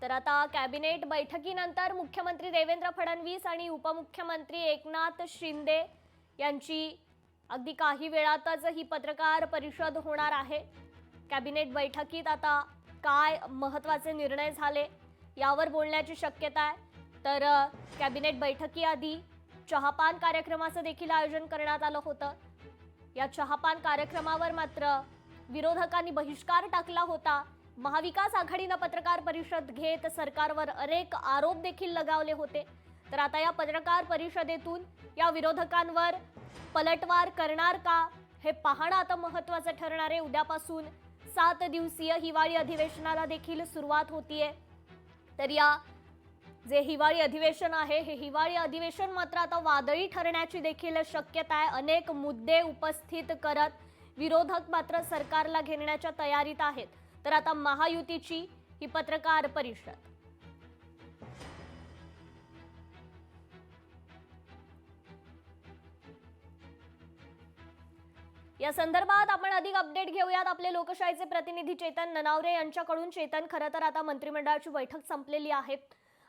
तर आता कॅबिनेट बैठकीनंतर मुख्यमंत्री देवेंद्र फडणवीस आणि उपमुख्यमंत्री एकनाथ शिंदे यांची अगदी काही वेळातच ही पत्रकार परिषद होणार आहे। कॅबिनेट बैठकीत आता काय महत्त्वाचे निर्णय झाले यावर बोलण्याची शक्यता आहे। तर कॅबिनेट बैठकीआधी चहापान कार्यक्रमाचं देखील आयोजन करण्यात आलं होतं। या चहापान कार्यक्रमावर मात्र विरोधकांनी बहिष्कार टाकला होता। महाविकास आघाडीने पत्रकार परिषद घेत सरकारवर अनेक आरोप देखील लगावले होते। तर आता या पत्रकार परिषदेतून या विरोधकांवर पलटवार करणार का हे पाहणं आता महत्त्वाचं ठरणार आहे। उद्यापासून 7 दिवसीय हिवाळी अधिवेशनाला देखील सुरुवात होतीये। तर या जे हिवाळी अधिवेशन आहे हे हिवाळी अधिवेशन मात्र आता वादळी ठरण्याची देखील शक्यता आहे। अनेक मुद्दे उपस्थित करत विरोधक मात्र सरकारला घेरण्याच्या तयारीत आहेत। तर आता महायुतीची ही पत्रकार परिषद या संदर्भात आपण अधिक अपडेट घेऊयात आपले लोकशाहीचे प्रतिनिधी चेतन ननावरे यांच्याकडून। चेतन, खरं तर आता मंत्रिमंडळाची बैठक संपलेली आहे,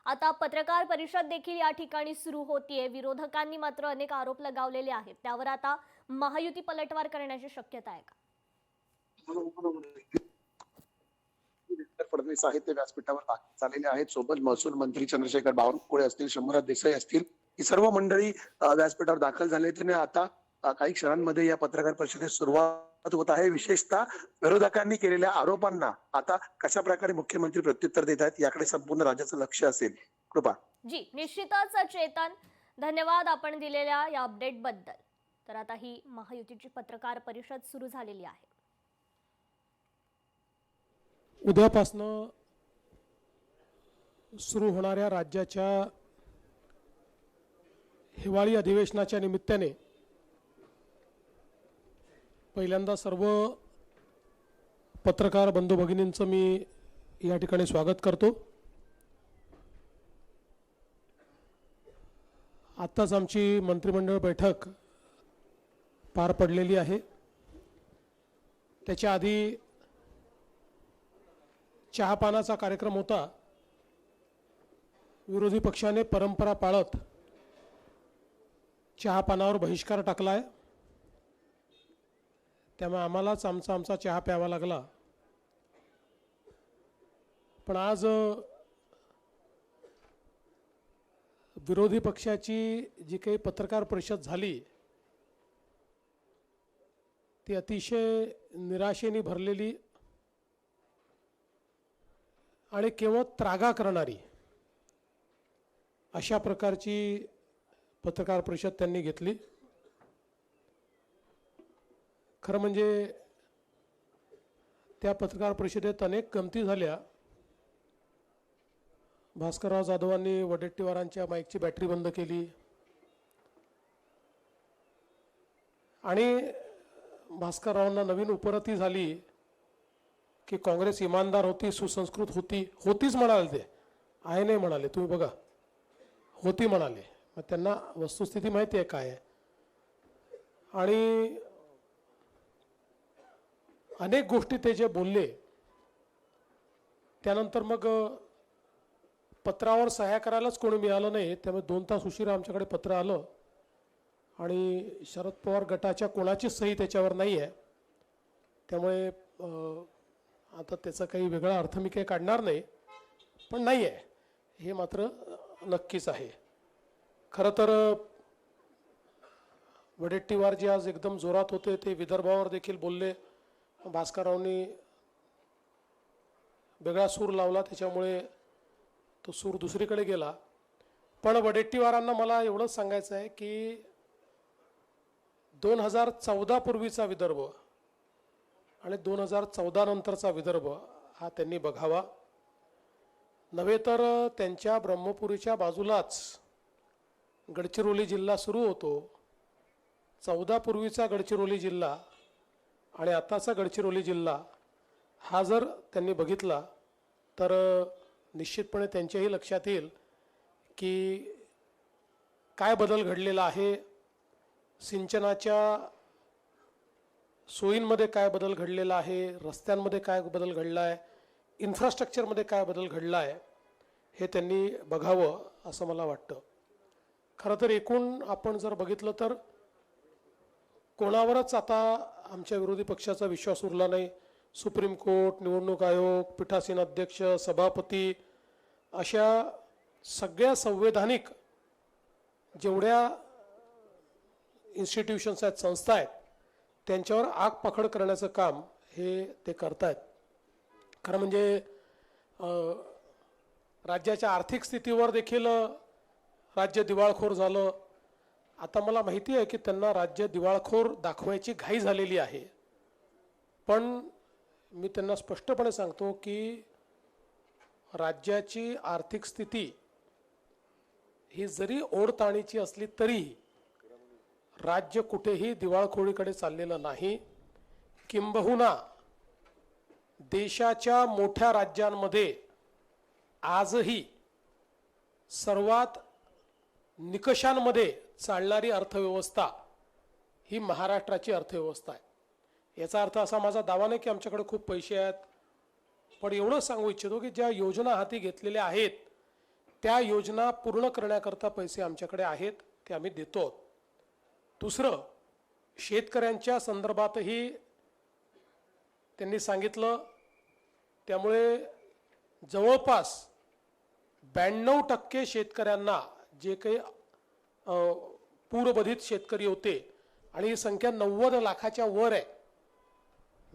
आता पत्रकार परिषद देखील या ठिकाणी सुरू होतीये। विरोधकांनी मात्र अनेक आरोप लगावलेले आहेत, त्यावर आता महायुती पलटवार करण्याची शक्यता आहे का? फडणवीस साहित्य व्यासपीठावर झालेले आहेत। सोबत महसूल मंत्री चंद्रशेखर बावनकुळे असतील, शंभूराज देसाई असतील, ही सर्व मंडळी व्यासपीठावर दाखल झाले। त्याने आता काही क्षणांमध्ये या पत्रकार परिषदेस सुरुवात होत आहे। विशेषतः विरोधकांनी केलेल्या आरोपांना आता कशा प्रकारे मुख्यमंत्री प्रत्युत्तर देत आहेत याकडे संपूर्ण राज्याचं लक्ष असेल। कृपा जी, निश्चितच चेतन, धन्यवाद आपण दिलेल्या या अपडेट बद्दल। तर आता ही महायुतीची पत्रकार परिषद सुरू झालेली आहे। उद्यापासून सुरू होणाऱ्या राज्याच्या हिवाळी अधिवेशनाच्या निमित्ताने पहिल्यांदा सर्व पत्रकार बंधू भगिनींचं मी या ठिकाणी स्वागत करतो। आत्ताच आमची मंत्रिमंडळ बैठक पार पडलेली आहे। त्याच्या आधी चहापानाचा कार्यक्रम होता। विरोधी पक्षाने परंपरा पाळत चहापानावर बहिष्कार टाकला आहे, त्यामुळे आम्हालाच आमचा चहा प्यावा लागला। पण आज विरोधी पक्षाची जी काही पत्रकार परिषद झाली ती अतिशय निराशेने भरलेली आणि केवळ त्रागा करणारी अशा प्रकारची पत्रकार परिषद त्यांनी घेतली। खरं म्हणजे त्या पत्रकार परिषदेत अनेक गमती झाल्या। भास्करराव जाधवांनी वडेट्टीवारांच्या माईकची बॅटरी बंद केली आणि भास्कररावांना नवीन उपरती झाली की काँग्रेस इमानदार होती, सुसंस्कृत होतीच म्हणाले, ते आहे नाही म्हणाले, तुम्ही बघा होती म्हणाले। मग त्यांना वस्तुस्थिती माहिती आहे काय आहे। आणि अनेक गोष्टी ते जे बोलले त्यानंतर मग पत्रावर सह्या करायलाच कोणी मिळालं नाही, त्यामुळे 2 तास उशिरा आमच्याकडे पत्र आलं आणि शरद पवार गटाच्या कोणाचीच सही त्याच्यावर नाही आहे। त्यामुळे आता त्याचा काही वेगळा अर्थ मी काही काढणार नाही, पण नाही आहे हे मात्र नक्कीच आहे। खरं तर वडेट्टीवार जे आज एकदम जोरात होते ते विदर्भावर देखील बोलले। भास्कररावांनी वेगळा सूर लावला, त्याच्यामुळे तो सूर दुसरीकडे गेला। पण वडेट्टीवारांना मला एवढंच सांगायचं आहे की 2014 पूर्वीचा विदर्भ आणि 2014 नंतरचा विदर्भ हा त्यांनी बघावा। नव्हे तर त्यांच्या ब्रह्मपुरीच्या बाजूलाच गडचिरोली जिल्हा सुरू होतो। 14 पूर्वीचा गडचिरोली जिल्हा आणि आताचा गडचिरोली जिल्हा हा जर त्यांनी बघितला तर निश्चितपणे त्यांच्याही लक्षात येईल की काय बदल घडलेला आहे, सिंचनाच्या सोयींमध्ये काय बदल घडलेला आहे, रस्त्यांमध्ये काय बदल घडला आहे, इन्फ्रास्ट्रक्चरमध्ये काय बदल घडला आहे। हे त्यांनी बघावं असं मला वाटतं. खरं तर एकूण आपण जर बघितलं तर कोणावरच आता आमच्या विरोधी पक्षाचा विश्वास उरला नाही. सुप्रीम कोर्ट, निवडणूक आयोग, पीठासीन अध्यक्ष, सभापती अशा सगळ्या संवैधानिक जेवढ्या इन्स्टिट्यूशन्स आहेत, संस्था आहेत, त्यांच्यावर आग पकड करण्याचं काम हे ते करतायत. खरं म्हणजे राज्याच्या आर्थिक स्थितीवर देखील राज्य दिवाळखोर झालं. आता मला माहिती आहे की त्यांना राज्य दिवाळखोर दाखवायची घाई झालेली आहे, पण मी त्यांना स्पष्टपणे सांगतो की राज्याची आर्थिक स्थिती ही जरी ओढताणीची असली तरीही राज्य कुठेही दिवाळखोरीकडे चाललेलं नाही. किंबहुना देशाच्या मोठ्या राज्यांमध्ये आजही सर्वात निकषांमध्ये चालणारी अर्थव्यवस्था ही महाराष्ट्राची अर्थव्यवस्था आहे. याचा अर्थ असा माझा दावा नाही की आमच्याकडे खूप पैसे आहेत, पण एवढं सांगू इच्छितो की ज्या योजना हाती घेतलेल्या आहेत त्या योजना पूर्ण करण्याकरता पैसे आमच्याकडे आहेत, ते आम्ही देतो. दुसरं, शेतकऱ्यांच्या संदर्भातही त्यांनी सांगितलं. त्यामुळे जवळपास 92% शेतकऱ्यांना, जे काही पूरबाधित शेतकरी होते आणि ही संख्या 90 लाखाच्या वर आहे,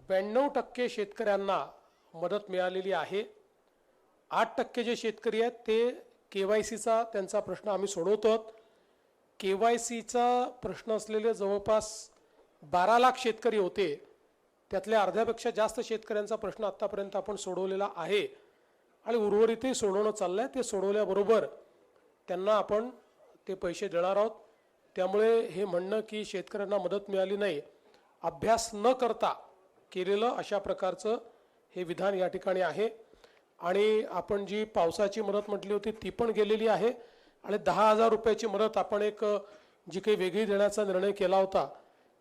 92% शेतकऱ्यांना मदत मिळालेली आहे. 8% जे शेतकरी आहेत ते KYCचा त्यांचा प्रश्न आम्ही सोडवतो. KYCचा प्रश्न असलेले जवळपास 12 लाख शेतकरी होते, त्यातल्या अर्ध्यापेक्षा जास्त शेतकऱ्यांचा प्रश्न आत्तापर्यंत आपण सोडवलेला आहे आणि उर्वरितही सोडवणं चाललं आहे. ते सोडवल्याबरोबर त्यांना आपण ते पैसे देणार आहोत. त्यामुळे हे म्हणणं की शेतकऱ्यांना मदत मिळाली नाही, अभ्यास न करता केलेलं अशा प्रकारचं हे विधान या ठिकाणी आहे. आणि आपण जी पावसाची मदत म्हटली होती ती पण गेलेली आहे आणि 10,000 रुपयाची मदत आपण एक जी काही वेगळी देण्याचा निर्णय केला होता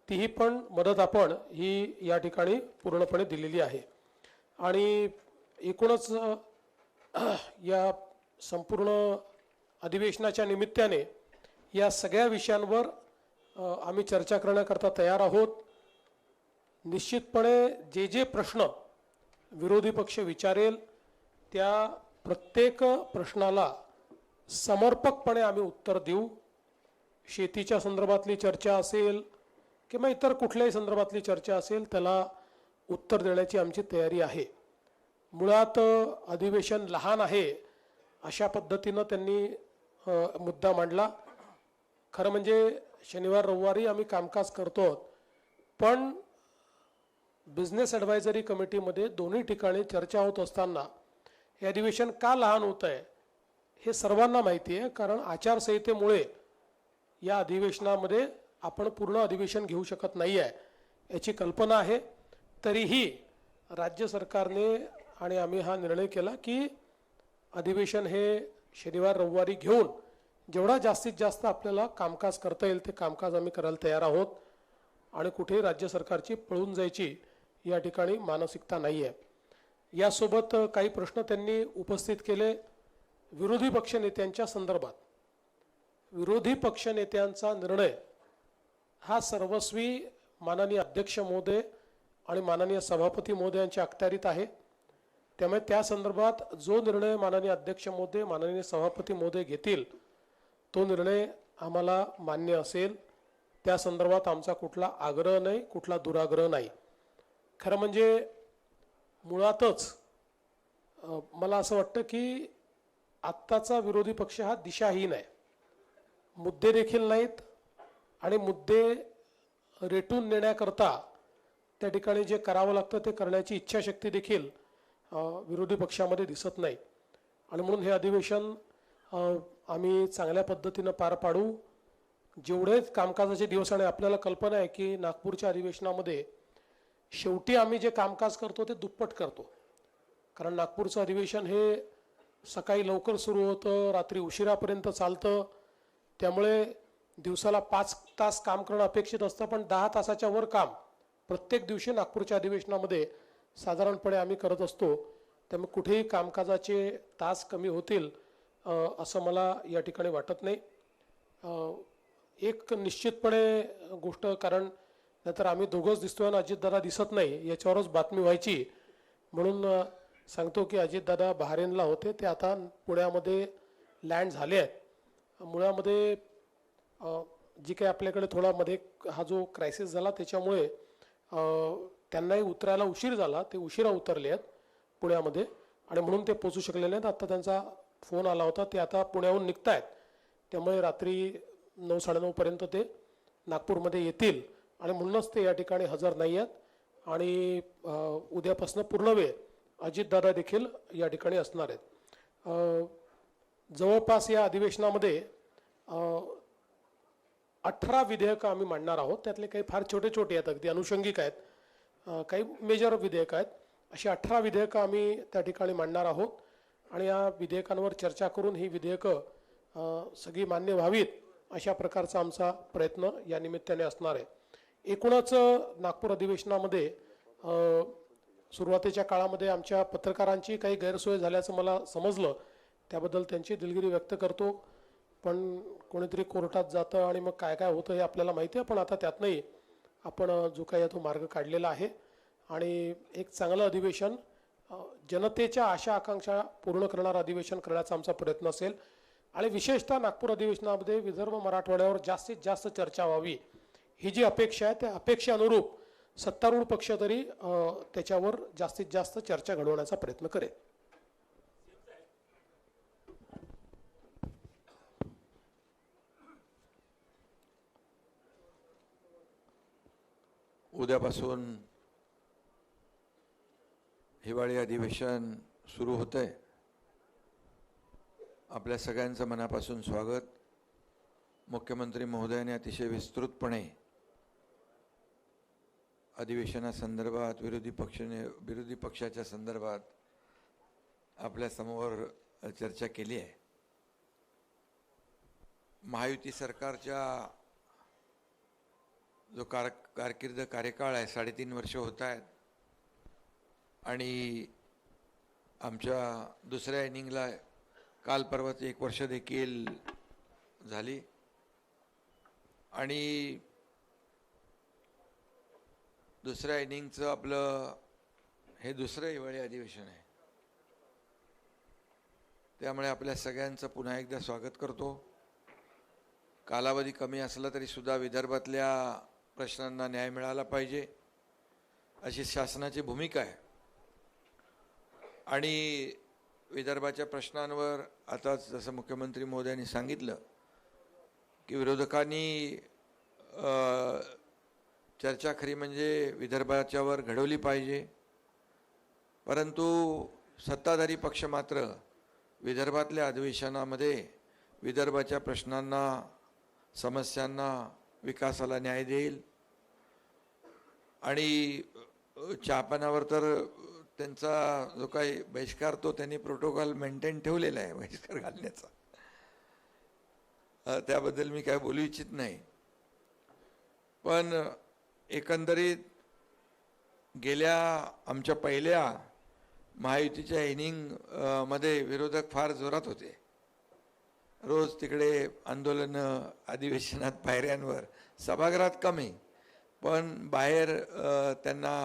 तीही पण मदत आपण ही या ठिकाणी पूर्णपणे दिलेली आहे. आणि एकूणच या संपूर्ण अधिवेशनाच्या निमित्ताने या सगळ्या विषयांवर आम्ही चर्चा करण्याकरता तयार आहोत. निश्चितपणे जे जे प्रश्न विरोधी पक्ष विचारेल त्या प्रत्येक प्रश्नाला समर्पकपणे आम्ही उत्तर देऊ. शेतीच्या संदर्भातली चर्चा असेल किंवा इतर कुठल्याही संदर्भातली चर्चा असेल त्याला उत्तर देण्याची आमची तयारी आहे. मुळात अधिवेशन लहान आहे अशा पद्धतीनं त्यांनी मुद्दा मांडला. खरं म्हणजे शनिवार रविवारी आम्ही कामकाज करतो, पण बिझनेस ॲडवायझरी कमिटीमध्ये दोन्ही ठिकाणी चर्चा होत असताना हे अधिवेशन का लहान होत आहे हे सर्वांना माहिती आहे. कारण आचारसंहितेमुळे या अधिवेशनामध्ये आपण पूर्ण अधिवेशन घेऊ शकत नाही आहे याची कल्पना आहे. तरीही राज्य सरकारने आणि आम्ही हा निर्णय केला की अधिवेशन हे शनिवार रविवारी घेऊन जेवढा जास्तीत जास्त आपल्याला कामकाज करता येईल ते कामकाज आम्ही करायला तयार आहोत आणि कुठेही राज्य सरकारची पळून जायची या ठिकाणी मानसिकता नाही आहे. यासोबत काही प्रश्न त्यांनी उपस्थित केले विरोधी पक्षनेत्यांच्या संदर्भात. विरोधी पक्षनेत्यांचा निर्णय हा सर्वस्वी माननीय अध्यक्ष महोदय आणि माननीय सभापती महोदयांच्या अखत्यारीत आहे. त्यामुळे त्या संदर्भात जो निर्णय माननीय अध्यक्ष महोदय, माननीय सभापती महोदय घेतील तो निर्णय आम्हाला मान्य असेल. त्या संदर्भात आमचा कुठला आग्रह नाही, कुठला दुराग्रह नाही. खरं म्हणजे मुळातच मला असं वाटतं की आत्ताचा विरोधी पक्ष हा दिशाहीन आहे. मुद्दे देखील नाहीत आणि मुद्दे रेटून नेण्याकरता त्या ठिकाणी जे करावं लागतं ते करण्याची इच्छाशक्ती देखील विरोधी पक्षामध्ये दिसत नाही. आणि म्हणून हे अधिवेशन आम्ही चांगल्या पद्धतीनं पार पाडू. जेवढे कामकाजाचे दिवस, आणि आपल्याला कल्पना आहे की नागपूरच्या अधिवेशनामध्ये शेवटी आम्ही जे कामकाज करतो ते दुप्पट करतो. कारण नागपूरचं अधिवेशन हे सकाळी लवकर सुरू होतं, रात्री उशिरापर्यंत चालतं. त्यामुळे दिवसाला 5 तास काम करणं अपेक्षित असतं, पण 10 तासाच्या वर काम प्रत्येक दिवशी नागपूरच्या अधिवेशनामध्ये साधारणपणे आम्ही करत असतो. त्यामुळे कुठेही कामकाजाचे तास कमी होतील असं मला या ठिकाणी वाटत नाही. एक निश्चितपणे गोष्ट, कारण नाहीतर आम्ही दोघंच दिसतोय आणि अजितदादा दिसत नाही याच्यावरच बातमी व्हायची, म्हणून सांगतो की अजितदादा बहारेनला होते, ते आता पुण्यामध्ये लँड झाले आहेत. मुळामध्ये जी काही आपल्याकडे थोडा मध्ये हा जो क्रायसिस झाला त्याच्यामुळे त्यांनाही उतरायला उशीर झाला, ते उशिरा उतरले आहेत पुण्यामध्ये आणि म्हणून ते पोचू शकलेले नाहीत. आत्ता त्यांचा फोन आला होता, ते आता पुण्याहून निघत आहेत, त्यामुळे रात्री 9-9:30 पर्यंत ते नागपूरमध्ये येतील आणि म्हणूनच ते या ठिकाणी हजर नाही आहेत आणि उद्यापासून पूर्ण वेळ अजितदादा देखील या ठिकाणी असणार आहेत. जवळपास या अधिवेशनामध्ये 18 विधेयकं आम्ही मांडणार आहोत. त्यातले काही फार छोटे छोटे आहेत, अगदी अनुषंगिक आहेत, काही मेजर विधेयकं आहेत. अशी 18 विधेयकं आम्ही त्या ठिकाणी मांडणार आहोत आणि या विधेयकांवर चर्चा करून ही विधेयकं सगळी मान्य व्हावीत अशा प्रकारचा आमचा प्रयत्न या निमित्ताने असणार आहे. एकूणच नागपूर अधिवेशनामध्ये सुरुवातीच्या काळामध्ये आमच्या पत्रकारांची काही गैरसोय झाल्याचं मला समजलं, त्याबद्दल त्यांची दिलगिरी व्यक्त करतो. पण कोणीतरी कोर्टात जातं आणि मग काय काय होतं हे आपल्याला माहिती आहे, पण आता त्यातनंही आपण जो काही तो मार्ग काढलेला आहे आणि एक चांगलं अधिवेशन, जनतेच्या आशा आकांक्षा पूर्ण करणारं अधिवेशन करण्याचा आमचा प्रयत्न असेल. आणि विशेषतः नागपूर अधिवेशनामध्ये विदर्भ मराठवाड्यावर जास्तीत जास्त चर्चा व्हावी ही जी अपेक्षा आहे, त्या अपेक्षेअनुरूप सत्तारूढ पक्ष तरी त्याच्यावर जास्तीत जास्त चर्चा घडवण्याचा प्रयत्न करेल. उद्यापासून हिवाळी अधिवेशन सुरू होतंय. आपल्या सगळ्यांचं मनापासून स्वागत. मुख्यमंत्री महोदयाने अतिशय विस्तृतपणे अधिवेशनासंदर्भात विरोधी पक्षाच्या संदर्भात आपल्या समोर चर्चा केली आहे. महायुती सरकारच्या जो कार्यकाळ आहे 3.5 वर्ष होत आहेत आणि आमच्या दुसऱ्या इनिंगला काल परवाच 1 वर्ष देखील झाली आणि दुसऱ्या इनिंगचं आपलं हे दुसरं हिवाळी अधिवेशन आहे. त्यामुळे आपल्या सगळ्यांचं पुन्हा एकदा स्वागत करतो. कालावधी कमी असला तरी सुद्धा विदर्भातल्या प्रश्नांना न्याय मिळाला पाहिजे अशी शासनाची भूमिका आहे आणि विदर्भाच्या प्रश्नांवर आता जसं मुख्यमंत्री महोदयांनी सांगितलं की विरोधकांनी चर्चा खरी म्हणजे विदर्भाच्यावर घडवली पाहिजे, परंतु सत्ताधारी पक्ष मात्र विदर्भातल्या अधिवेशनामध्ये विदर्भाच्या प्रश्नांना, समस्यांना, विकासाला न्याय देईल आणि चहापानावर तर त्यांचा जो काही बहिष्कार तो त्यांनी प्रोटोकॉल मेंटेन ठेवलेला आहे बहिष्कार घालण्याचा, त्याबद्दल मी काय बोलू इच्छित नाही. पण एकंदरीत गेल्या आमच्या पहिल्या महायुतीच्या इनिंग मध्ये विरोधक फार जोरात होते. रोज तिकडे आंदोलनं, अधिवेशनात पायऱ्यांवर, सभागृहात कमी पण बाहेर त्यांना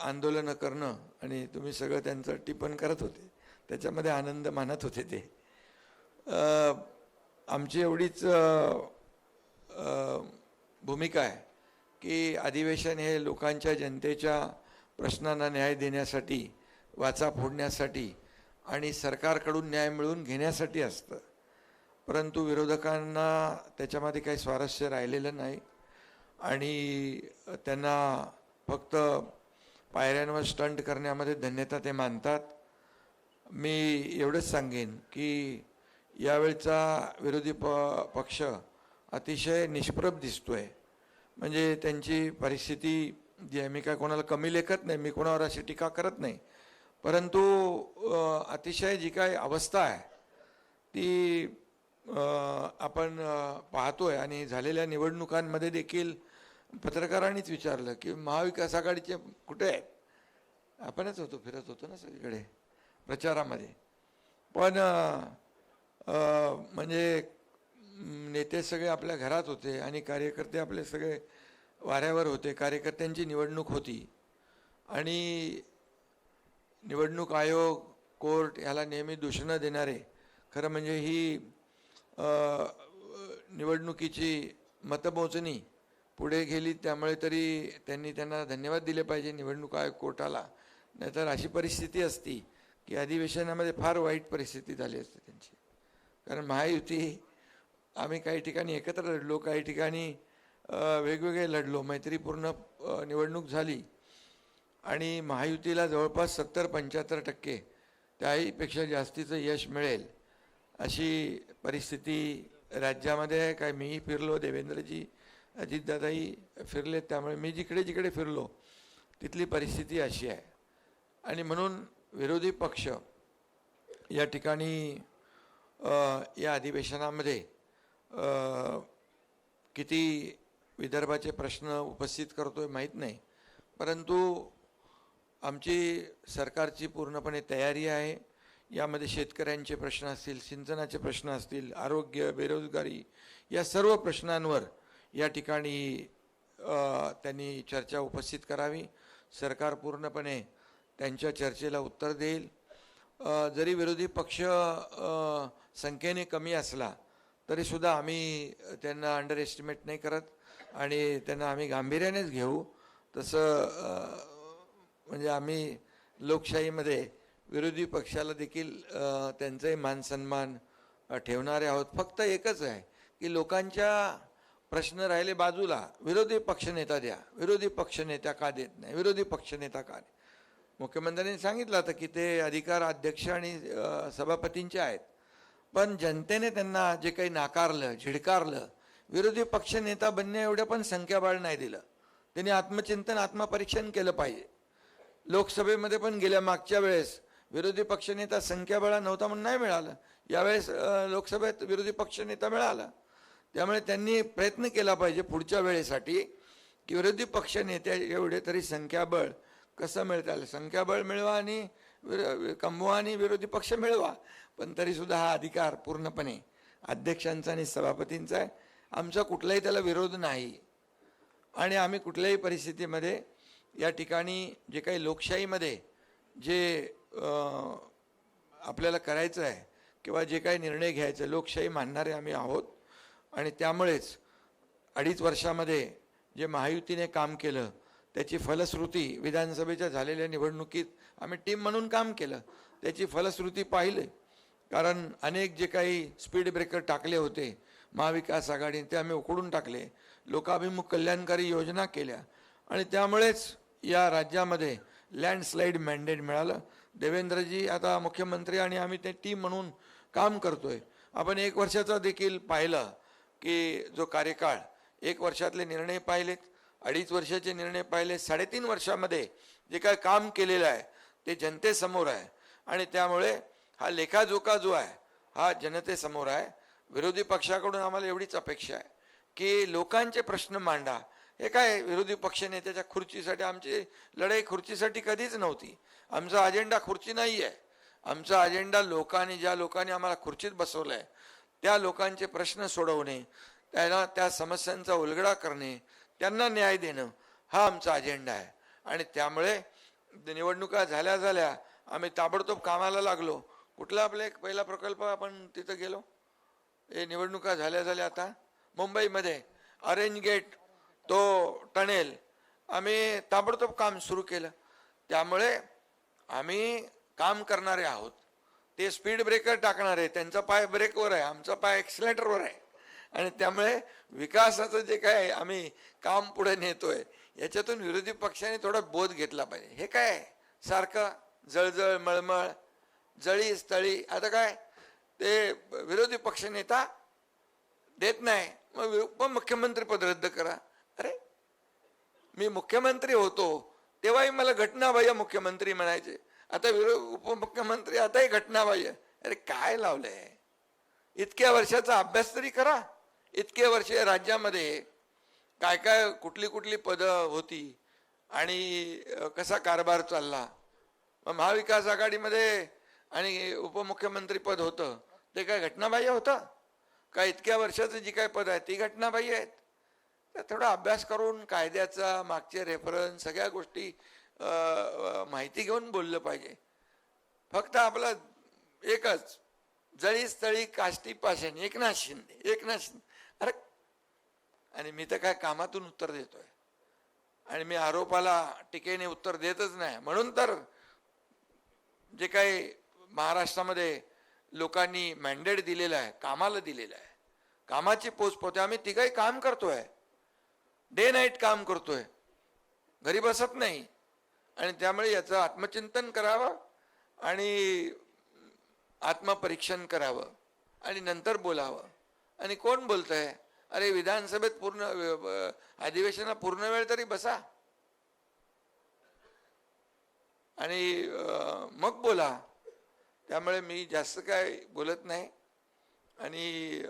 आंदोलनं करणं आणि तुम्ही सगळं त्यांचं टिप्पण करत होते, त्याच्यामध्ये आनंद मानत होते. ते आमची एवढीच भूमिका आहे की अधिवेशन हे लोकांच्या, जनतेच्या प्रश्नांना न्याय देण्यासाठी, वाचा फोडण्यासाठी आणि सरकारकडून न्याय मिळवून घेण्यासाठी असतं. परंतु विरोधकांना त्याच्यामध्ये काही स्वारस्य राहिलेलं नाही आणि त्यांना फक्त पायऱ्यांवर स्टंट करण्यामध्ये धन्यता ते मानतात. मी एवढंच सांगेन की यावेळचा विरोधी पक्ष अतिशय निष्प्रभ दिसतोय. म्हणजे त्यांची परिस्थिती जी आहे, मी काय कोणाला कमी लेखत नाही, मी कोणावर अशी टीका करत नाही, परंतु अतिशय जी काय अवस्था आहे ती आपण पाहतोय. आणि झालेल्या निवडणुकांमध्ये देखील पत्रकारांनीच विचारलं की महाविकास आघाडीचे कुठे आहेत, आपणच फिरत होतो ना सगळीकडे प्रचारामध्ये, पण म्हणजे नेते सगळे आपल्या घरात होते आणि कार्यकर्ते आपले सगळे वाऱ्यावर होते. कार्यकर्त्यांची निवडणूक होती आणि निवडणूक आयोग, कोर्ट याला नेहमी दूषणं देणारे, खरं म्हणजे ही निवडणुकीची मतमोजणी पुढे गेली, त्यामुळे तरी त्यांना धन्यवाद दिले पाहिजे निवडणूक आयोग, कोर्टाला. नाहीतर अशी परिस्थिती असती की अधिवेशनामध्ये फार वाईट परिस्थिती झाली असते त्यांची. कारण महायुती आम्ही काही ठिकाणी एकत्र लढलो, काही ठिकाणी वेगवेगळे लढलो, मैत्रीपूर्ण निवडणूक झाली आणि महायुतीला जवळपास 70-75% त्याहीपेक्षा जास्तीचं यश मिळेल अशी परिस्थिती राज्यामध्ये आहे. काय मीही फिरलो, देवेंद्रजी, अजितदादाही फिरले, त्यामुळे मी जिकडे जिकडे फिरलो तिथली परिस्थिती अशी आहे. आणि म्हणून विरोधी पक्ष या ठिकाणी या अधिवेशनामध्ये किती विदर्भाचे प्रश्न उपस्थित करतोय माहीत नाही, परंतु आमची सरकारची पूर्णपणे तयारी आहे. यामध्ये शेतकऱ्यांचे प्रश्न असतील, सिंचनाचे प्रश्न असतील, आरोग्य, बेरोजगारी या सर्व प्रश्नांवर या ठिकाणी त्यांनी चर्चा उपस्थित करावी. सरकार पूर्णपणे त्यांच्या चर्चेला उत्तर देईल. जरी विरोधी पक्ष संख्येने कमी असला तरीसुद्धा आम्ही त्यांना अंडर एस्टिमेट नाही करत आणि त्यांना आम्ही गांभीर्यानेच घेऊ. तसं म्हणजे आम्ही लोकशाहीमध्ये विरोधी पक्षाला देखील त्यांचाही मान सन्मान ठेवणारे आहोत. फक्त एकच आहे की लोकांच्या प्रश्न राहिले बाजूला, विरोधी पक्षनेता द्या. विरोधी पक्षनेता का देत नाही, विरोधी पक्षनेता का नाही? मुख्यमंत्र्यांनी सांगितलं होतं की ते अधिकार अध्यक्ष आणि सभापतींचे आहेत, पण जनतेने त्यांना जे काही नाकारलं, झिडकारलं, विरोधी पक्षनेता बनण्या एवढं पण संख्याबळ नाही दिलं. त्यांनी आत्मचिंतन, आत्मपरीक्षण केलं पाहिजे. लोकसभेमध्ये पण गेल्या मागच्या वेळेस विरोधी पक्षनेता संख्याबळ नव्हता म्हणून नाही मिळालं. यावेळेस लोकसभेत विरोधी पक्षनेता मिळाला. त्यामुळे त्यांनी प्रयत्न केला पाहिजे पुढच्या वेळेसाठी की विरोधी पक्षनेत्या एवढे तरी संख्याबळ कसं मिळता आलं. संख्याबळ मिळवा आणि कमवा आणि विरोधी पक्ष मिळवा, पण तरीसुद्धा हा अधिकार पूर्णपणे अध्यक्षांचा आणि सभापतींचा आहे. आमचा कुठलाही त्याला विरोध नाही आणि आम्ही कुठल्याही परिस्थितीमध्ये या ठिकाणी जे काही लोकशाहीमध्ये जे आपल्याला करायचं आहे किंवा जे काही निर्णय घ्यायचे, लोकशाही मानणारे आम्ही आहोत. आणि त्यामुळेच 2.5 वर्षामध्ये जे महायुतीने काम केलं त्याची फलश्रुती, विधानसभेच्या झालेल्या निवडणुकीत आम्ही टीम म्हणून काम केलं, त्याची फलश्रुती पाहिली. कारण अनेक जे काही स्पीड ब्रेकर टाकले होते महाविकास आघाडीने ते आम्ही उखडून टाकले, लोकाभिमुख कल्याणकारी योजना केल्या आणि त्यामुळेच या राज्यामध्ये लँडस्लाईड मॅन्डेट मिळालं. देवेंद्रजी आता मुख्यमंत्री आणि आम्ही ते टीम म्हणून काम करतोय. आपण 1 वर्षाचा देखील पाहिलं की जो कार्यकाळ, 1 वर्षातले निर्णय पाहिलेत, 2.5 वर्षाचे निर्णय पाहिले, 3.5 वर्षामध्ये जे काय काम केलेलं आहे ते जनतेसमोर आहे आणि त्यामुळे हा लेखाजोखा जो आहे हा जनतेसमोर आहे. विरोधी पक्षाकडून आम्हाला एवढीच अपेक्षा आहे की लोकांचे प्रश्न मांडा. हे काय विरोधी पक्षनेत्याच्या खुर्चीसाठी, आमची लढाई खुर्चीसाठी कधीच नव्हती. आमचा अजेंडा खुर्ची नाही आहे. आमचा अजेंडा लोकांनी, ज्या लोकांनी आम्हाला खुर्चीत बसवलं आहे त्या लोकांचे प्रश्न सोडवणे, त्यांना त्या समस्यांचा उलगडा करणे, त्यांना न्याय देणं हा आमचा अजेंडा आहे. आणि त्यामुळे निवडणुका झाल्या झाल्या आम्ही ताबडतोब कामाला लागलो. कुठला आपला एक पहिला प्रकल्प आपण तिथं गेलो, हे निवडणुका झाल्या झाल्या आता मुंबईमध्ये ऑरेंज गेट तो टनेल आम्ही ताबडतोब काम सुरू केलं. त्यामुळे आम्ही काम करणारे आहोत. ते स्पीड ब्रेकर टाकणारे, त्यांचा पाय ब्रेकवर आहे, आमचा पाय एक्सिलेटरवर आहे. आणि त्यामुळे विकासाचं जे काय आम्ही काम पुढे नेतोय याच्यातून विरोधी पक्षाने थोडा बोध घेतला पाहिजे. हे काय सारखं जळजळ मळमळ, जळी स्थळी, आता काय ते विरोधी पक्षनेता देत नाही, मग उपमुख्यमंत्री पद रद्द करा. अरे मी मुख्यमंत्री होतो तेव्हाही मला घटनाबाह्य मुख्यमंत्री म्हणायचे, आता उपमुख्यमंत्री आताही घटनाबाह्य. अरे काय लावलंय? इतक्या वर्षाचा अभ्यास तरी करा. इतके वर्ष राज्यामध्ये काय काय कुठली कुठली पदं होती आणि कसा कारभार चालला. महाविकास आघाडीमध्ये आणि उपमुख्यमंत्री पद होतं ते काय घटनाबाह्य होतं का? इतक्या वर्षाचं जी काय पद आहे ती घटनाबाह्य आहेत. तर थोडा अभ्यास करून कायद्याचा मागचे रेफरन्स सगळ्या गोष्टी माहिती घेऊन बोललं पाहिजे. फक्त आपलं एकच जळीस तळी काष्टी पाषाण एकनाथ शिंदे. अरे, आणि मी तर काय कामातून उत्तर देतोय आणि मी आरोपाला टीकेने उत्तर देतच नाही. म्हणून तर जे काही महाराष्ट्रामध्ये लोकांनी मॅन्डेट दिलेलं आहे, कामाला दिलेलं आहे, कामाची पोच पोहोचते. आम्ही तिघही काम करतोय, डे नाईट काम करतोय, घरी बसत नाही. आणि त्यामुळे याचं आत्मचिंतन करावं आणि आत्मपरीक्षण करावं आणि नंतर बोलावं. आणि कोण बोलतंय? अरे, विधानसभेत पूर्ण अधिवेशनाला पूर्ण वेळ तरी बसा आणि मग बोला. त्यामुळे मी जास्त काय बोलत नाही. आणि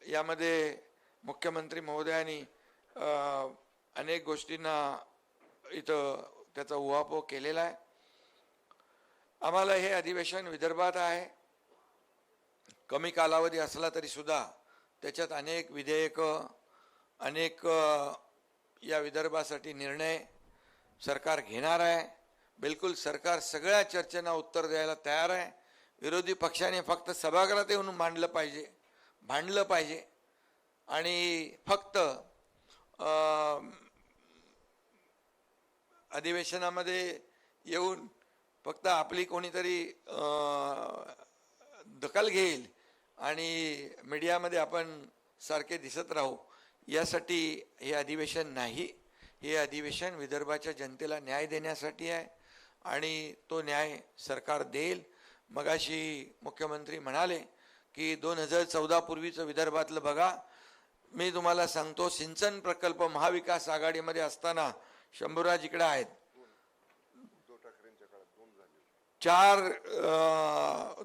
यामध्ये मुख्यमंत्री महोदयांनी अनेक गोष्टींना इथं त्याचा उहापोह केलेला आहे. आम्हाला हे अधिवेशन विदर्भात आहे. कमी कालावधी असला तरी सुद्धा त्याच्यात अनेक विधेयकं, अनेक या विदर्भासाठी निर्णय सरकार घेणार आहे. बिलकुल सरकार सगळ्या चर्चेला उत्तर द्यायला तयार आहे. विरोधी पक्षाने फक्त सभागृहात येऊन भांडलं पाहिजे आणि फक्त अधिवेशनामध्ये येऊन फक्त आपली कोणीतरी दखल घेईल आणि मीडियामध्ये आपण सारखे दिसत राहू, यासाठी हे अधिवेशन नाही. हे अधिवेशन विदर्भाच्या जनतेला न्याय देण्यासाठी आहे आणि तो न्याय सरकार देईल. मगाशी मुख्यमंत्री म्हणाले की 2014 पूर्वीचं विदर्भातलं बघा. मी तुम्हाला सांगतो, सिंचन प्रकल्प महाविकास आघाडीमध्ये असताना शंभूराज इकडे आहेत,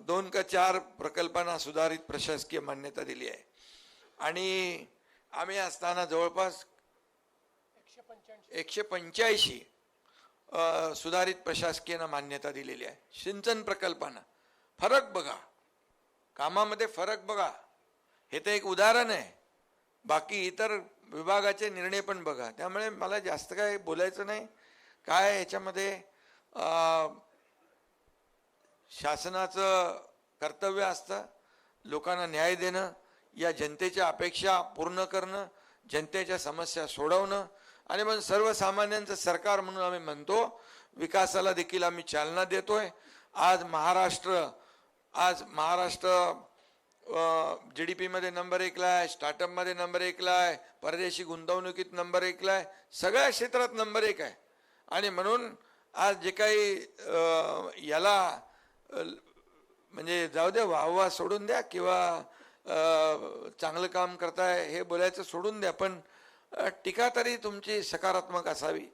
2 का 4 प्रकल्पांना सुधारित प्रशासकीय मान्यता दिली आहे. आणि आम्ही असताना जवळपास 185 सुधारित प्रशासकीय मान्यता दिलेली आहे. सिंचन प्रकल्पांना फरक बघा, कामामध्ये फरक बघा. हे तर एक उदाहरण आहे, बाकी इतर विभागाचे निर्णय पण बघा. त्यामुळे मला जास्त काय बोलायचं नाही. काय याच्यामध्ये शासनाचं कर्तव्य असतं लोकांना न्याय देणं, या जनतेच्या अपेक्षा पूर्ण करणं, जनतेच्या समस्या सोडवणं. आणि मग सर्वसामान्यांचं सरकार म्हणून आम्ही म्हणतो, विकासाला देखील आम्ही चालना देतोय. आज महाराष्ट्र GDP मध्ये नंबर 1 ला आहे, स्टार्टअप मध्ये नंबर 1 ला आहे, परदेशी गुंतवणुकीत नंबर 1 ला आहे, सगळ्या क्षेत्रात नंबर 1 आहे. आणि म्हणून आज जे काही याला म्हणजे जाऊ द्या, वाहवा सोडून द्या किंवा चांगलं काम करताय हे बोलायचं सोडून द्या, पण टीका तरी तुमची सकारात्मक असावी.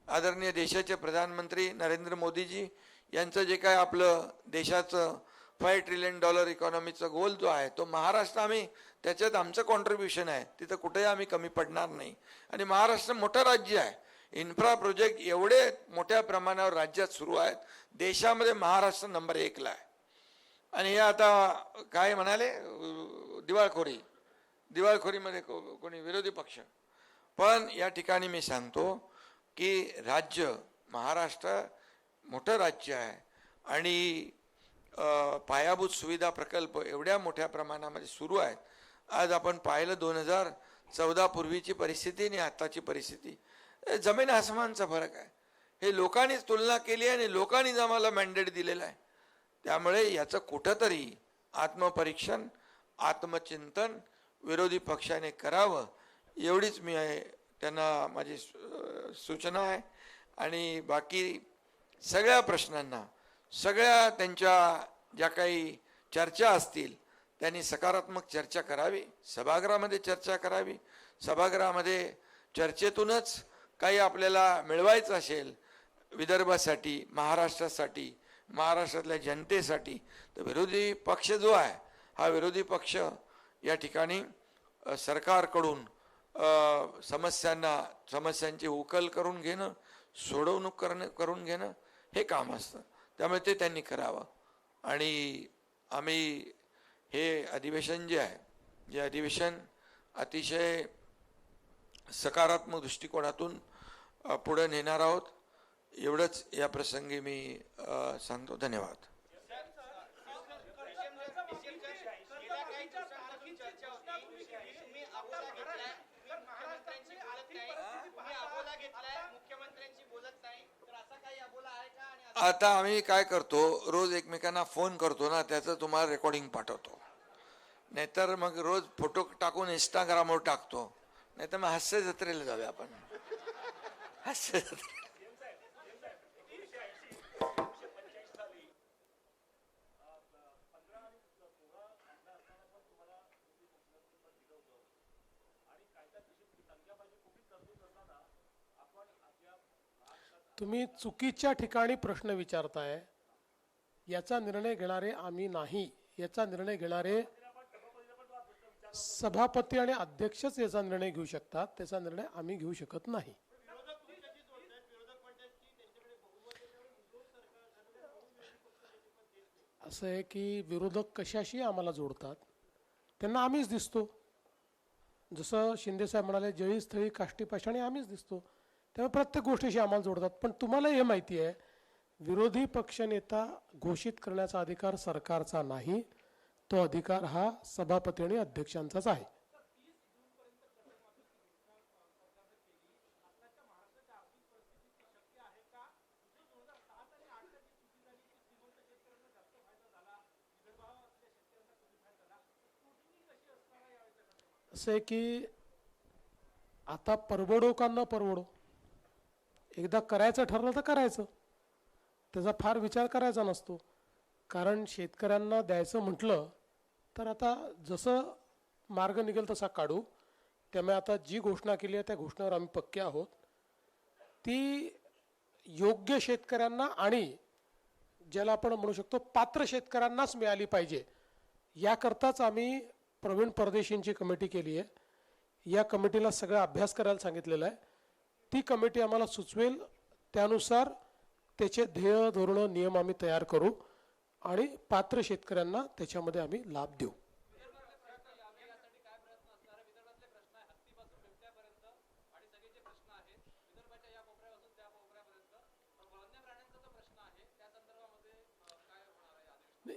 आदरणीय देशाचे प्रधानमंत्री नरेंद्र मोदीजी यांचं जे काय आपलं देशाचं $5 ट्रिलियन इकॉनॉमीचा गोल जो आहे तो महाराष्ट्र, आम्ही त्याच्यात आमचं कॉन्ट्रीब्युशन आहे, तिथं कुठेही आम्ही कमी पडणार नाही. आणि महाराष्ट्र मोठं राज्य आहे, इन्फ्रा प्रोजेक्ट एवढे मोठ्या प्रमाणावर राज्यात सुरू आहेत. देशामध्ये महाराष्ट्र नंबर 1 ला आहे. आणि हे आता काय म्हणाले, दिवाळखोरीमध्ये कोणी विरोधी पक्ष. पण या ठिकाणी मी सांगतो की राज्य महाराष्ट्र मोठं राज्य आहे आणि पायाभूत सुविधा प्रकल्प एवढ्या मोठ्या प्रमाणामध्ये सुरू आहेत. आज आपण पाहिलं 2014 पूर्वीची परिस्थिती आणि आताची परिस्थिती, जमीन आसमानचा फरक आहे. हे लोकांनीच तुलना केली आहे आणि लोकांनीच आम्हाला मॅन्डेट दिलेला आहे. त्यामुळे याचं कुठंतरी आत्मपरीक्षण, आत्मचिंतन विरोधी पक्षाने करावं, एवढीच मी त्यांना माझी सूचना आहे. आणि बाकी सगळ्या प्रश्नांना, सगळ्या त्यांच्या ज्या काही चर्चा असतील त्यांनी सकारात्मक चर्चा करावी, सभागृहामध्ये चर्चा करावी. सभागृहामध्ये चर्चेतूनच काही आपल्याला मिळवायचं असेल विदर्भासाठी, महाराष्ट्रासाठी, महाराष्ट्रातल्या जनतेसाठी, तर विरोधी पक्ष जो आहे हा विरोधी पक्ष या ठिकाणी सरकारकडून समस्यांची उकल करून घेणं, सोडवणूक करून घेणं हे काम असतं. त्यामुळे ते त्यांनी करावं. आणि आम्ही हे अधिवेशन जे आहे, जे अधिवेशन अतिशय सकारात्मक दृष्टिकोनातून पुढे नेणार आहोत, एवढंच या प्रसंगी मी सांगतो. धन्यवाद. आता आम्ही काय करतो, रोज एकमेकांना फोन करतो ना, त्याचं तुम्हाला रेकॉर्डिंग पाठवतो. नाहीतर मग रोज फोटो टाकून इंस्टाग्रामवर टाकतो. नाहीतर मग हास्य जत्रेला जाऊया आपण. हास्य जत्रे. तुम्ही चुकीच्या ठिकाणी प्रश्न विचारताय. याचा निर्णय घेणारे आम्ही नाही. याचा निर्णय घेणारे सभापती आणि अध्यक्षच याचा निर्णय घेऊ शकतात. त्याचा निर्णय आम्ही घेऊ शकत नाही. असं आहे की विरोधक कशाशी आम्हाला जोडतात, त्यांना आम्हीच दिसतो. जसं शिंदेसाहेब म्हणाले, जळी स्थळी काष्टी पाषाणी आम्हीच दिसतो. त्यामुळे प्रत्येक गोष्टीशी आम्हाला जोडतात. पण तुम्हाला हे माहिती आहे, विरोधी पक्षनेता घोषित करण्याचा अधिकार सरकारचा नाही. तो अधिकार हा सभापती आणि अध्यक्षांचाच आहे. असं आहे की आता परवडो का न परवडो, एकदा करायचं ठरलं तर करायचं. त्याचा फार विचार करायचा नसतो. कारण शेतकऱ्यांना द्यायचं म्हटलं तर आता जसं मार्ग निघेल तसा काढू. त्यामुळे आता जी घोषणा केली आहे त्या घोषणेवर आम्ही पक्के आहोत. ती योग्य शेतकऱ्यांना आणि ज्याला आपण म्हणू शकतो पात्र शेतकऱ्यांनाच मिळाली पाहिजे. याकरताच आम्ही प्रवीण परदेशींची कमिटी केली आहे. या कमिटीला सगळा अभ्यास करायला सांगितलेला आहे. ती कमिटी आम्हाला सुचवेल त्यानुसार त्याचे ध्येय धोरणं नियम आम्ही तयार करू आणि पात्र शेतकऱ्यांना त्याच्यामध्ये आम्ही लाभ देऊ.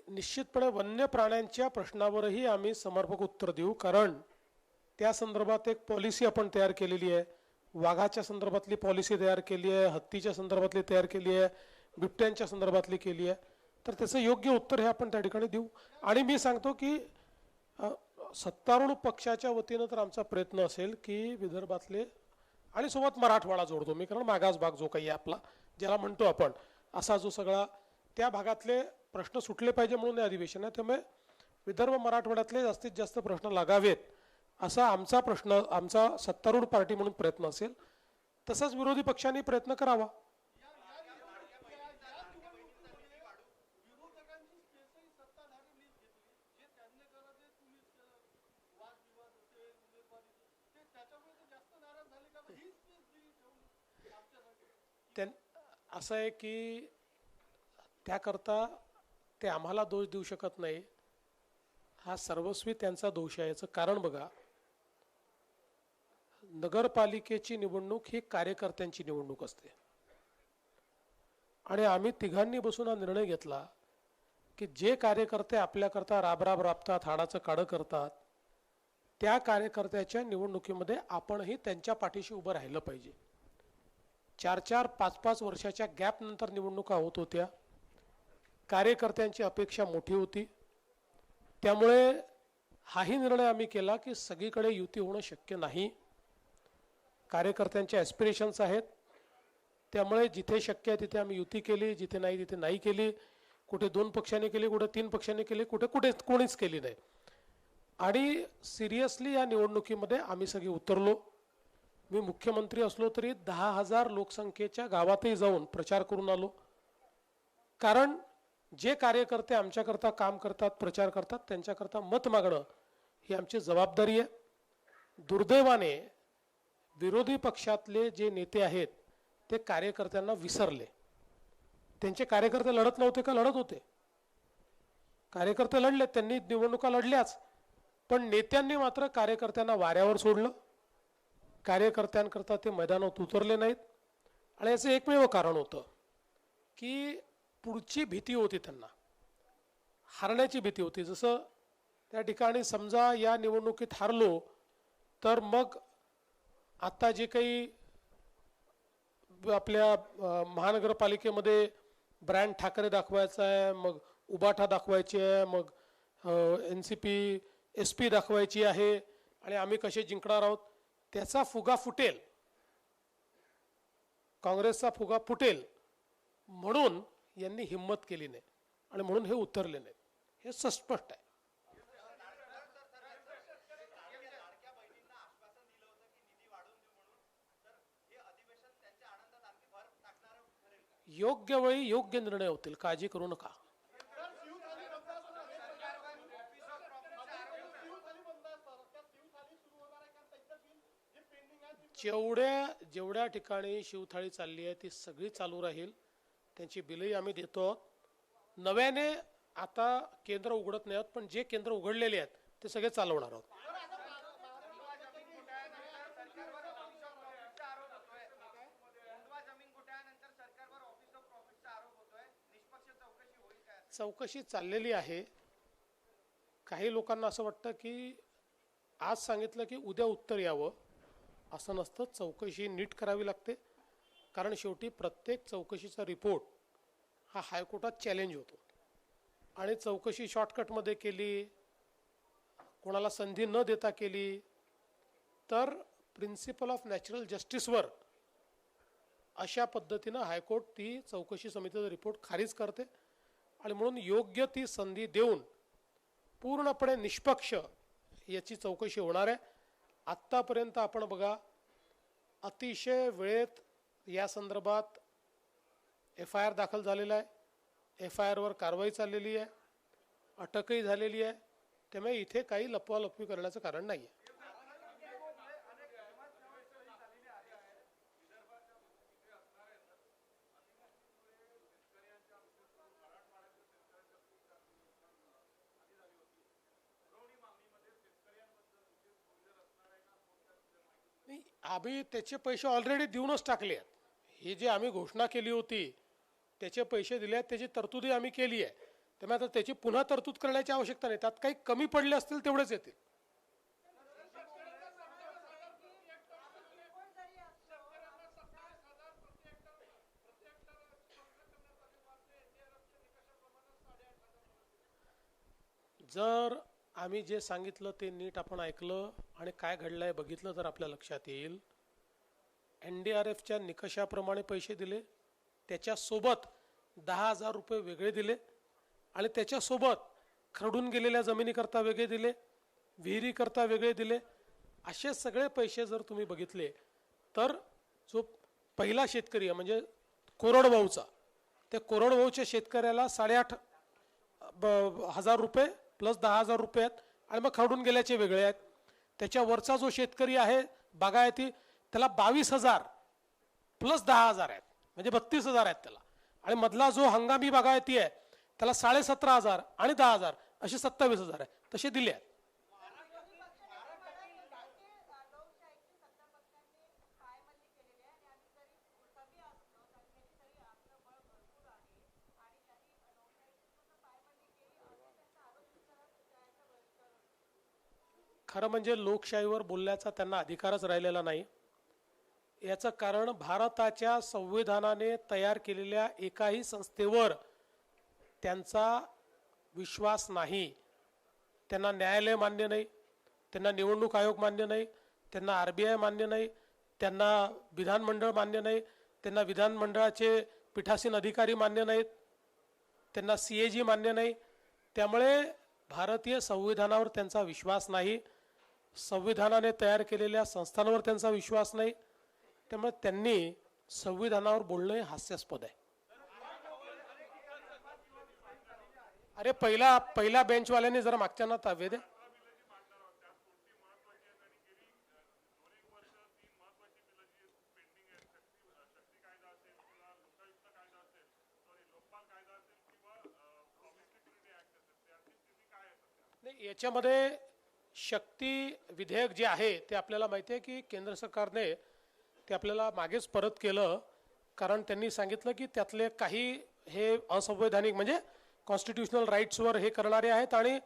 निश्चितपणे वन्य प्राण्यांच्या प्रश्नावरही आम्ही समर्पक उत्तर देऊ. कारण त्या संदर्भात एक पॉलिसी आपण तयार केलेली आहे. वाघाच्या संदर्भातली पॉलिसी तयार केली आहे, हत्तीच्या संदर्भातली तयार केली आहे, बिबट्यांच्या संदर्भातली केली आहे. तर त्याचं योग्य उत्तर हे आपण त्या ठिकाणी देऊ. आणि मी सांगतो की सत्तारूढ पक्षाच्या वतीनं तर आमचा प्रयत्न असेल की विदर्भातले आणि सोबत मराठवाडा जोडतो मी, कारण मागास भाग जो काही आहे आपला, ज्याला म्हणतो आपण, असा जो सगळा त्या भागातले प्रश्न सुटले पाहिजे म्हणून हे अधिवेशन आहे. त्यामुळे विदर्भ मराठवाड्यातले जास्तीत जास्त प्रश्न लागावेत असा आमचा प्रश्न, आमचा सत्तारूढ पार्टी म्हणून प्रयत्न असेल. तसंच विरोधी पक्षांनी प्रयत्न करावा. असं आहे की त्याकरता ते आम्हाला दोष देऊ शकत नाही. हा सर्वस्वी त्यांचा दोष आहे. याचं कारण बघा, नगरपालिकेची निवडणूक ही कार्यकर्त्यांची निवडणूक असते. आणि आम्ही तिघांनी बसून हा निर्णय घेतला की जे कार्यकर्ते आपल्याकरता राबराब राबतात, हाडाचं काढं करतात, त्या कार्यकर्त्याच्या निवडणुकीमध्ये आपणही त्यांच्या पाठीशी उभं राहिलं पाहिजे. 4-4, 5-5 वर्षाच्या गॅप नंतर निवडणुका होत होत्या. कार्यकर्त्यांची अपेक्षा मोठी होती. त्यामुळे हाही निर्णय आम्ही केला की सगळीकडे युती होणं शक्य नाही. कार्यकर्त्यांचे ॲस्पिरेशन्स आहेत. त्यामुळे जिथे शक्य आहे तिथे आम्ही युती केली, जिथे नाही तिथे नाही केली. कुठे 2 पक्षांनी केली, कुठे 3 पक्षांनी केली, कुठे कोणीच केली नाही. आणि सिरियसली या निवडणुकीमध्ये आम्ही सगळे उतरलो. मी मुख्यमंत्री असलो तरी 10,000 लोकसंख्येच्या गावातही जाऊन प्रचार करून आलो. कारण जे कार्यकर्ते आमच्याकरता काम करतात, प्रचार करतात, त्यांच्याकरता मत मागणं ही आमची जबाबदारी आहे. दुर्दैवाने विरोधी पक्षातले जे नेते आहेत ते कार्यकर्त्यांना विसरले. त्यांचे कार्यकर्ते लढत नव्हते का? लढत होते. कार्यकर्ते लढले, त्यांनी निवडणुका लढल्याच, पण नेत्यांनी मात्र कार्यकर्त्यांना वाऱ्यावर सोडलं. कार्यकर्त्यांकरता ते मैदानात उतरले नाहीत. आणि याचं एकमेव कारण होतं की पुढची भीती होती, त्यांना हारण्याची भीती होती. जसं त्या ठिकाणी समजा या निवडणुकीत हारलो तर मग आता जे काही आपल्या महानगरपालिकेमध्ये ब्रँड ठाकरे दाखवायचा आहे, मग उबाठा दाखवायची आहे, मग NCP SP दाखवायची आहे आणि आम्ही कसे जिंकणार आहोत, त्याचा फुगा फुटेल, काँग्रेसचा फुगा फुटेल म्हणून यांनी हिम्मत केली नाही आणि म्हणून हे उतरले नाहीत. हे स्पष्ट आहे. योग्य वेळी योग्य निर्णय होतील, काळजी करू नका. जेवढ्या ठिकाणी शिवथाळी चालली आहे ती सगळी चालू राहील. त्यांची बिलही आम्ही देतो. नव्याने आता केंद्र उघडत नाही आहोत, पण जे केंद्र उघडलेले आहेत ते सगळे चालवणार आहोत. चौकशी चाललेली आहे. काही लोकांना असं वाटतं की आज सांगितलं की उद्या उत्तर यावं, असं नसतं. चौकशी नीट करावी लागते, कारण शेवटी प्रत्येक चौकशीचा रिपोर्ट हा हायकोर्टात चॅलेंज होतो. आणि चौकशी शॉर्टकटमध्ये केली, कोणाला संधी न देता केली तर प्रिन्सिपल ऑफ नॅचरल जस्टिसवर अशा पद्धतीनं हायकोर्ट ती चौकशी समितीचा रिपोर्ट खारिज करते. आणि म्हणून योग्य ती संधी देऊन पूर्णपणे निष्पक्ष याची चौकशी होणार आहे. आत्तापर्यंत आपण बघा, अतिशय वेळेत या संदर्भात FIR दाखल झालेला आहे, FIRवर कारवाई चाललेली आहे, अटकही झालेली आहे. त्यामुळे इथे काही लपवालपवी करण्याचं कारण नाही आहे. आम्ही त्याचे पैसे ऑलरेडी देऊनच टाकले आहेत. हे जे आम्ही घोषणा केली होती त्याचे पैसे दिले आहेत, त्याची तरतुदी आम्ही केली आहे. त्यामुळे आता त्याची पुन्हा तरतूद करण्याची आवश्यकता नाही. त्यात काही कमी पडले असतील तेवढेच येतील. जर आम्ही जे सांगितलं ते नीट आपण ऐकलं आणि काय घडलंय बघितलं तर आपल्या लक्षात येईल. NDRFच्या निकषाप्रमाणे पैसे दिले, त्याच्यासोबत 10,000 रुपये वेगळे दिले आणि त्याच्यासोबत खरडून गेलेल्या जमिनीकरता वेगळे दिले, विहिरीकरता वेगळे दिले. असे सगळे पैसे जर तुम्ही बघितले तर जो पहिला शेतकरी आहे म्हणजे कोरडवाहूचा, त्या कोरडवाहूच्या शेतकऱ्याला 8,500 रुपये प्लस 10,000 रुपये आहेत आणि मग खरडून गेल्याचे वेगळे आहेत. त्याच्यावरचा जो शेतकरी आहे बागायती, त्याला 22,000 प्लस 10,000 आहेत, म्हणजे 32,000 आहेत त्याला. आणि मधला जो हंगामी बागायती आहे त्याला 17,500 आणि 10,000 असे 27,000 आहे. तसे दिले आहेत. खरं म्हणजे लोकशाहीवर बोलण्याचा त्यांना अधिकारच राहिलेला नाही. याचं कारण भारताच्या संविधानाने तयार केलेल्या एकाही संस्थेवर त्यांचा विश्वास नाही. त्यांना न्यायालय मान्य नाही, त्यांना निवडणूक आयोग मान्य नाही, त्यांना RBI मान्य नाही, त्यांना विधानमंडळ मान्य नाही, त्यांना विधानमंडळाचे पीठासीन अधिकारी मान्य नाहीत, त्यांना CAG मान्य नाही. त्यामुळे भारतीय संविधानावर त्यांचा विश्वास नाही, संविधानाने तयार केलेल्या संस्थांवर त्यांचा विश्वास नाही. त्यामुळे त्यांनी संविधानावर बोलणं हे हास्यास्पद आहे. अरे पहिल्या बेंचवाल्यांनी जरा मागच्यांना ताब्यात द्या. नाही, याच्यामध्ये शक्ती विधेयक जे आहे ते आपल्याला माहिती आहे की केंद्र सरकारने ते आपल्याला मागेच परत केलं, कारण त्यांनी सांगितलं की त्यातले काही हे असंवैधानिक म्हणजे कॉन्स्टिट्युशनल राईट्सवर हे करणारे आहेत आणि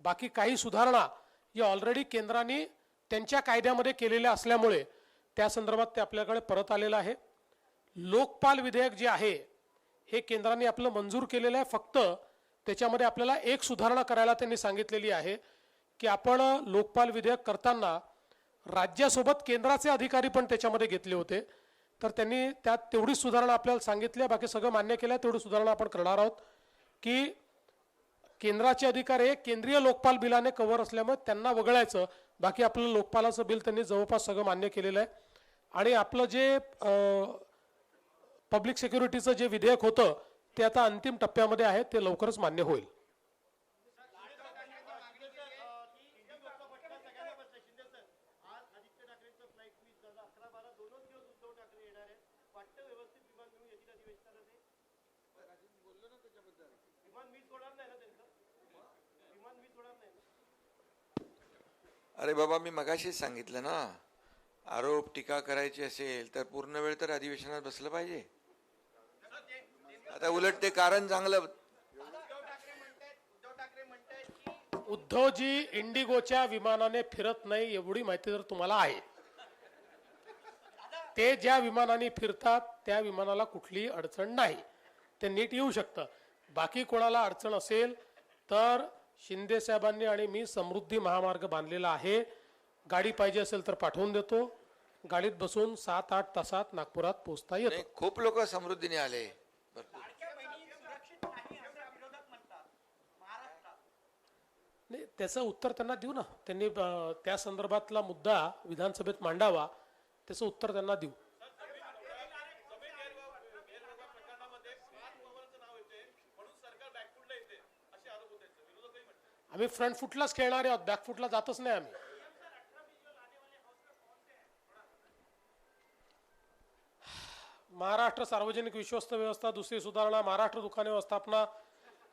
बाकी काही सुधारणा या ऑलरेडी केंद्राने त्यांच्या कायद्यामध्ये केलेल्या असल्यामुळे त्या संदर्भात ते आपल्याकडे परत आलेलं आहे. लोकपाल विधेयक जे आहे हे केंद्राने आपलं मंजूर केलेलं आहे. फक्त त्याच्यामध्ये आपल्याला एक सुधारणा करायला त्यांनी सांगितलेली आहे की आपण लोकपाल विधेयक करताना राज्यासोबत केंद्राचे अधिकारी पण त्याच्यामध्ये घेतले होते, तर त्यांनी त्यात तेवढी सुधारणा आपल्याला सांगितली आहे. बाकी सगळं मान्य केलं आहे. तेवढी सुधारणा आपण करणार आहोत की केंद्राचे अधिकारी हे केंद्रीय लोकपाल बिलाने कव्हर असल्यामुळे त्यांना वगळायचं. बाकी आपलं लोकपालाचं बिल त्यांनी जवळपास सगळं मान्य केलेलं आहे. आणि आपलं जे पब्लिक सिक्युरिटीचं जे विधेयक होतं ते आता अंतिम टप्प्यामध्ये आहे, ते लवकरच मान्य होईल. अरे बाबा, मी मगाशीच सांगितलं ना, आरोप टीका करायची असेल तर पूर्ण वेळ तर अधिवेशनात बसलं पाहिजे. आता उलट ते कारण चांगलं. उद्धवजी इंडिगोच्या विमानाने फिरत नाही एवढी माहिती जर तुम्हाला आहे, ते ज्या विमानाने फिरतात त्या विमानाला कुठलीही अडचण नाही, ते नीट येऊ शकतं. बाकी कोणाला अडचण असेल तर शिंदे साहेबांनी आणि मी समृद्धी महामार्ग बांधलेला आहे. गाडी पाहिजे असेल तर पाठवून देतो. गाडीत बसून 7-8 तासात नागपुरात पोहोचता येतं. खूप लोक समृद्धीने आले. नाही, त्याचं उत्तर त्यांना देऊ ना. त्यांनी त्या संदर्भातला मुद्दा विधानसभेत मांडावा, त्याचं उत्तर त्यांना देऊ. आम्ही फ्रंट फुटलाच खेळणारे आहोत, बॅक फुटला जातच नाही आम्ही. महाराष्ट्र सार्वजनिक विश्वस्त व्यवस्था दुसरी सुधारणा, महाराष्ट्र दुकाने व्यवस्थापना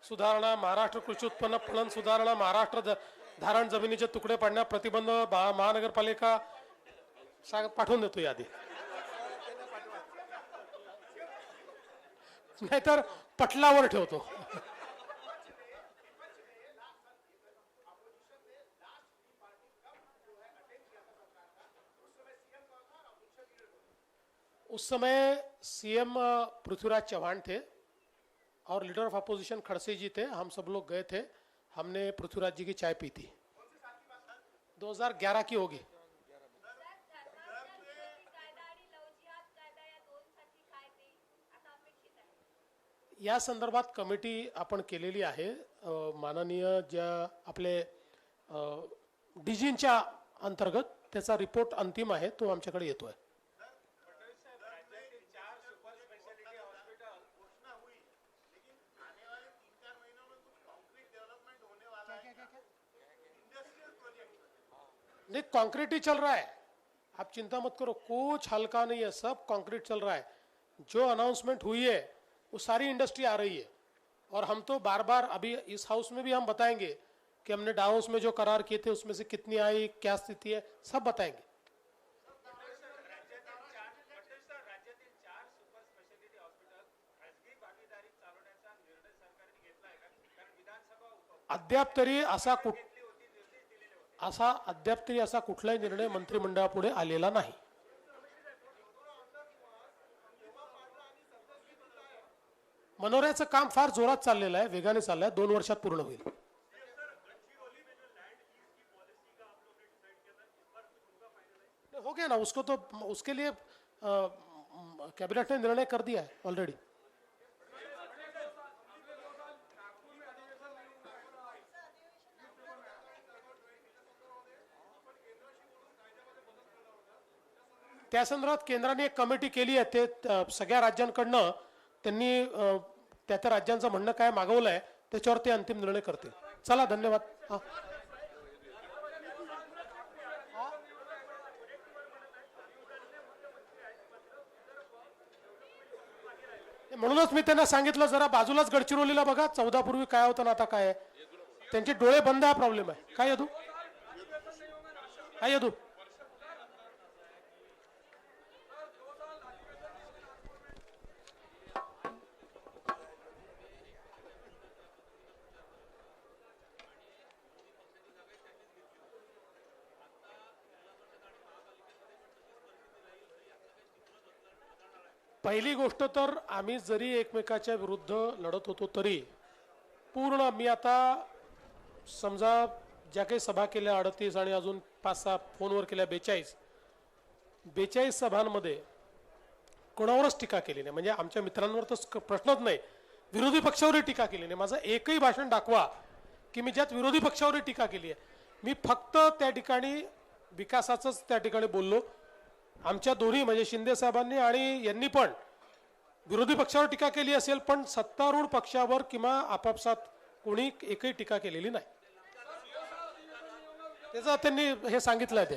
सुधारणा, महाराष्ट्र कृषी उत्पन्न पणन सुधारणा, महाराष्ट्र धारण जमिनीचे तुकडे पाडण्यास प्रतिबंध, महानगरपालिका पाठवून देतो यादी. नाहीतर पटलावर ठेवतो. उस समय सीएम पृथ्वीराज चौहान थे और लीडर ऑफ अपोजिशन खड़से जी थे. हम सब लोग गए थे, हमने पृथ्वीराज जी की चाय पी थी. 2011 की होगी. या संदर्भात कमिटी आपण केलेली आहे. माननीय ज्या आपले डीजींच्या अंतर्गत त्याचा रिपोर्ट अंतिम आहे, तो आमच्याकडे येतोय. नहीं, कंक्रीट ही चल रहा है, आप चिंता मत करो, कुछ हल्का नहीं है, सब कंक्रीट चल रहा है. जो अनाउंसमेंट हुई है वो सारी इंडस्ट्री आ रही है. और हम तो बार बार अभी इस हाउस में भी हम बताएंगे कि हमने डाउस में जो करार किए थे उसमें से कितनी आई, क्या स्थिति है, सब बताएंगे. अद्याप तरी असा कुठलाही निर्णय मंत्रिमंडळापुढे आलेला नाही. मनोऱ्याचं काम फार जोरात चाललेलं आहे, वेगाने चाललंय, 2 वर्षात पूर्ण होईल. हो गया ना, उसको तो उसके लिए कैबिनेट ने निर्णय कर दिया है ऑलरेडी. त्या संदर्भात केंद्राने एक कमिटी केली आहे. ते सगळ्या राज्यांकडनं त्यांनी त्या राज्यांचं म्हणणं काय मागवलंय त्याच्यावर ते अंतिम निर्णय करतील. चला, धन्यवाद. म्हणूनच मी त्यांना सांगितलं जरा बाजूलाच गडचिरोलीला बघा, 14 पूर्वी काय होतं ना आता काय आहे. त्यांचे डोळे बंद हा प्रॉब्लेम आहे. काय यदू, काय यदू, पहिली गोष्ट तर आम्ही जरी एकमेकाच्या विरुद्ध लढत होतो तरी पूर्ण मी आता समजा ज्या काही सभा केल्या 38 आणि अजून 5-6 फोनवर केल्या 42 सभांमध्ये कोणावरच टीका केली नाही. म्हणजे आमच्या मित्रांवर तर प्रश्नच नाही, विरोधी पक्षावरही टीका केली नाही. माझं एकही भाषण दाखवा की मी ज्यात विरोधी पक्षावरही टीका केली आहे. मी फक्त त्या ठिकाणी विकासाचंच त्या ठिकाणी बोललो. आमच्या दोन्ही म्हणजे शिंदे साहेबांनी आणि यांनी पण विरोधी पक्षावर टीका केली असेल, पण सत्तारूढ पक्षावर किंवा आपापसात कोणी एकही टीका केलेली नाही. त्याचं त्यांनी हे सांगितलंय. ते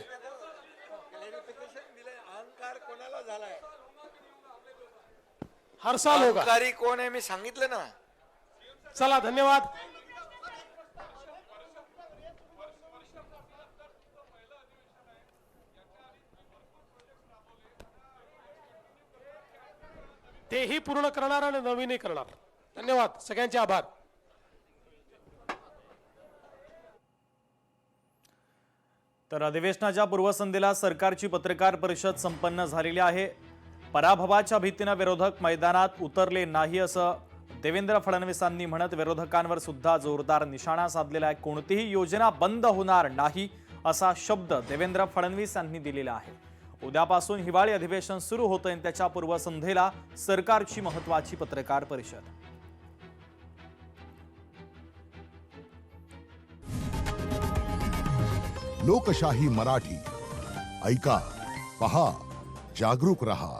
अहंकार कोणाला झालाय, हर साल होगा. अहंकारी कोण आहे मी सांगितलं ना. चला, धन्यवाद. तेही पूर्ण करणार आणि नवीनही करणार. धन्यवाद, सगळ्यांचे आभार. तर अधिवेशनाच्या पूर्वसंध्येला सरकारची पत्रकार परिषद संपन्न झालेली आहे. पराभवाच्या भीतीने विरोधक मैदानात उतरले नाही असं देवेंद्र फडणवीसांनी म्हणत विरोधकांवर सुद्धा जोरदार निशाणा साधलेला आहे. कोणतीही योजना बंद होणार नाही असा शब्द देवेंद्र फडणवीस यांनी दिलेला आहे. उद्यापासून हिवाळी अधिवेशन सुरू होतंय आणि त्याच्या पूर्वसंध्येला सरकारची महत्त्वाची पत्रकार परिषद. लोकशाही मराठी ऐका, पहा, जागरूक रहा.